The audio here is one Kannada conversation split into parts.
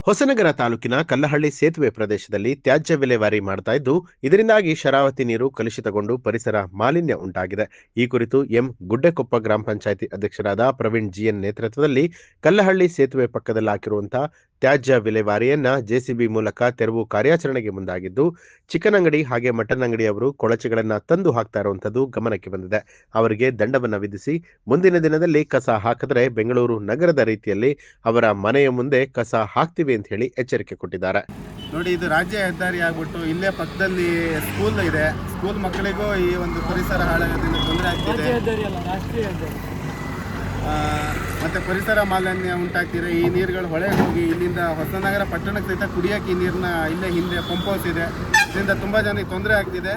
ಹೊಸನಗರ ತಾಲೂಕಿನ ಕಲ್ಲಹಳ್ಳಿ ಸೇತುವೆ ಪ್ರದೇಶದಲ್ಲಿ ತ್ಯಾಜ್ಯ ವಿಲೇವಾರಿ ಮಾಡ್ತಾ ಇದ್ದು, ಇದರಿಂದಾಗಿ ಶರಾವತಿ ನೀರು ಕಲುಷಿತಗೊಂಡು ಪರಿಸರ ಮಾಲಿನ್ಯ ಉಂಟಾಗಿದೆ. ಈ ಕುರಿತು ಗುಡ್ಡೆಕೊಪ್ಪ ಗ್ರಾಮ ಪಂಚಾಯಿತಿ ಅಧ್ಯಕ್ಷರಾದ ಪ್ರವೀಣ್ ಜಿಎನ್ ನೇತೃತ್ವದಲ್ಲಿ ಕಲ್ಲಹಳ್ಳಿ ಸೇತುವೆ ಪಕ್ಕದಲ್ಲಿ ಹಾಕಿರುವಂತಹ ತ್ಯಾಜ್ಯ ವಿಲೇವಾರಿಯನ್ನ ಜೆಸಿಬಿ ಮೂಲಕ ತೆರವು ಕಾರ್ಯಾಚರಣೆಗೆ ಮುಂದಾಗಿದ್ದು, ಚಿಕನ್ ಅಂಗಡಿ ಹಾಗೆ ಮಟನ್ ಅಂಗಡಿಯವರು ಕೊಳಚೆಗಳನ್ನ ತಂದು ಹಾಕ್ತಾ ಇರುವಂತದ್ದು ಗಮನಕ್ಕೆ ಬಂದಿದೆ. ಅವರಿಗೆ ದಂಡವನ್ನ ವಿಧಿಸಿ ಮುಂದಿನ ದಿನದಲ್ಲಿ ಕಸ ಹಾಕಿದರೆ ಬೆಂಗಳೂರು ನಗರದ ರೀತಿಯಲ್ಲಿ ಅವರ ಮನೆಯ ಮುಂದೆ ಕಸ ಹಾಕ್ತಿವಿ ಅಂತ ಹೇಳಿ ಎಚ್ಚರಿಕೆ ಕೊಟ್ಟಿದ್ದಾರೆ. ನೋಡಿ, ಇದು ರಾಜ್ಯ ಹೆದ್ದಾರಿ ಆಗ್ಬಿಟ್ಟು ಇಲ್ಲೇ ಪಕ್ಕದಲ್ಲಿ ಸ್ಕೂಲ್ ಇದೆ. ಸ್ಕೂಲ್ ಮಕ್ಕಳಿಗೂ ಈ ಒಂದು ಪರಿಸರ ಹಾಳಾಗೋದ್ರಿಂದ ತೊಂದರೆ ಆಗ್ತಿದೆ. ಮತ್ತು ಪರಿಸರ ಮಾಲಿನ್ಯ ಉಂಟಾಗ್ತಿದೆ. ಈ ನೀರುಗಳು ಹೊಳೆಗೆ ಹೋಗಿ ಇಲ್ಲಿಂದ ಹೊಸನಗರ ಪಟ್ಟಣಕ್ಕೆ ಸಹಿತ ಕುಡಿಯೋಕೆ ಈ ನೀರನ್ನ ಇಲ್ಲೇ ಹಿಂದೆ ಪಂಪ್ ಹೌಸ್ ಇದೆ. ಇದರಿಂದ ತುಂಬ ಜನಕ್ಕೆ ತೊಂದರೆ ಆಗ್ತಿದೆ.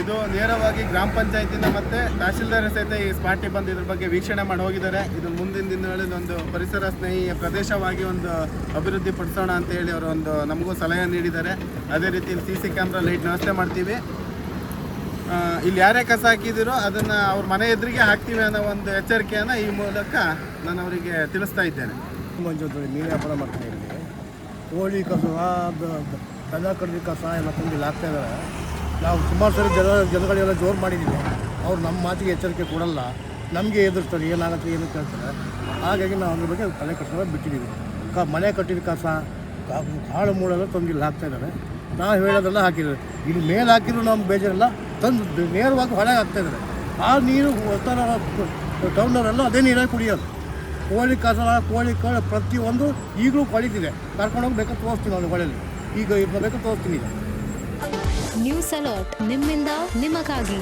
ಇದು ನೇರವಾಗಿ ಗ್ರಾಮ ಪಂಚಾಯತಿನ ಮತ್ತು ತಹಶೀಲ್ದಾರ್ ಸಹಿತ ಈ ಸ್ಪಾಟಿಗೆ ಬಂದು ಇದ್ರ ಬಗ್ಗೆ ವೀಕ್ಷಣೆ ಮಾಡಿ ಹೋಗಿದ್ದಾರೆ. ಇದು ಮುಂದಿನ ದಿನಗಳಲ್ಲಿ ಒಂದು ಪರಿಸರ ಸ್ನೇಹಿ ಪ್ರದೇಶವಾಗಿ ಒಂದು ಅಭಿವೃದ್ಧಿ ಪಡಿಸೋಣ ಅಂತ ಹೇಳಿ ಅವರು ಒಂದು ನಮಗೂ ಸಲಹೆ ನೀಡಿದ್ದಾರೆ. ಅದೇ ರೀತಿ CC ಕ್ಯಾಮ್ರಾ ಲೈಟ್ ವ್ಯವಸ್ಥೆ ಮಾಡ್ತೀವಿ. ಇಲ್ಲಿ ಯಾರೇ ಕಸ ಹಾಕಿದಿರೋ ಅದನ್ನು ಅವ್ರ ಮನೆ ಎದುರಿಗೆ ಹಾಕ್ತೀವಿ ಅನ್ನೋ ಒಂದು ಎಚ್ಚರಿಕೆಯನ್ನು ಈ ಮೂಲಕ ನಾನು ಅವರಿಗೆ ತಿಳಿಸ್ತಾ ಇದ್ದೇನೆ. ಮೀನು ವ್ಯಾಪಾರ ಮಾಡ್ತಾ ಇದ್ದೀವಿ. ಕೋಳಿ ಕಸ, ದನ ಕಡ್ಡಿ ಕಸ ಎಲ್ಲ ತಂದು ಇಲ್ಲಿ ಹಾಕ್ತಾ ಇದ್ದಾರೆ. ನಾವು ಸುಮಾರು ಸರಿ ಜನಗಳೆಲ್ಲ ಜೋರು ಮಾಡಿದ್ದೀವಿ. ಅವ್ರು ನಮ್ಮ ಮಾತಿಗೆ ಎಚ್ಚರಿಕೆ ಕೊಡಲ್ಲ, ನಮಗೆ ಎದುರಿಸ್ತಾರೆ, ಏನಾಗುತ್ತೆ ಏನು ಕೇಳ್ತಾರೆ. ಹಾಗಾಗಿ ನಾವು ಅದ್ರ ಬಗ್ಗೆ ತಲೆ ಕಟ್ಕೊಂಡು ಬಿಟ್ಟಿದ್ದೀವಿ. ಮನೆ ಕಟ್ಟಿದ ಕಸ, ಕಾಳು ಮೂಳೆಲ್ಲ ತಂದು ಇಲ್ಲಿ ಹಾಕ್ತಾಯಿದ್ದಾರೆ. ನಾವು ಹೇಳೋದೆಲ್ಲ ಹಾಕಿದ್ದಾರೆ. ಇಲ್ಲಿ ಮೇಲೆ ಹಾಕಿದ್ರು ನಮ್ಗೆ ಬೇಜಾರಿಲ್ಲ, ತಂದು ನೇರವಾಗಿ ಹೊಳೆಗೆ ಹಾಕ್ತಾಯಿದ್ದಾರೆ. ಆ ನೀರು ಟೌನವರೆಲ್ಲ ಅದೇ ನೀರಾಗಿ ಕುಡಿಯೋದು. ಕೋಳಿ ಕಸ, ಕೋಳಿ ಕಾಳು ಪ್ರತಿಯೊಂದು ಈಗಲೂ ಕೊಳಿತಿದೆ. ಕರ್ಕೊಂಡೋಗಿ ಬೇಕಾದ್ರೆ ತೋರಿಸ್ತೀನಿ ಅವ್ನು ಹೊಳೆಯಲ್ಲಿ. ಈಗ ಬೇಕಾದ್ರೆ ತೋರಿಸ್ತೀನಿ. ನ್ಯೂಸ್ ಅಲರ್ಟ್, ನಿಮ್ಮಿಂದ ನಿಮಗಾಗಿ.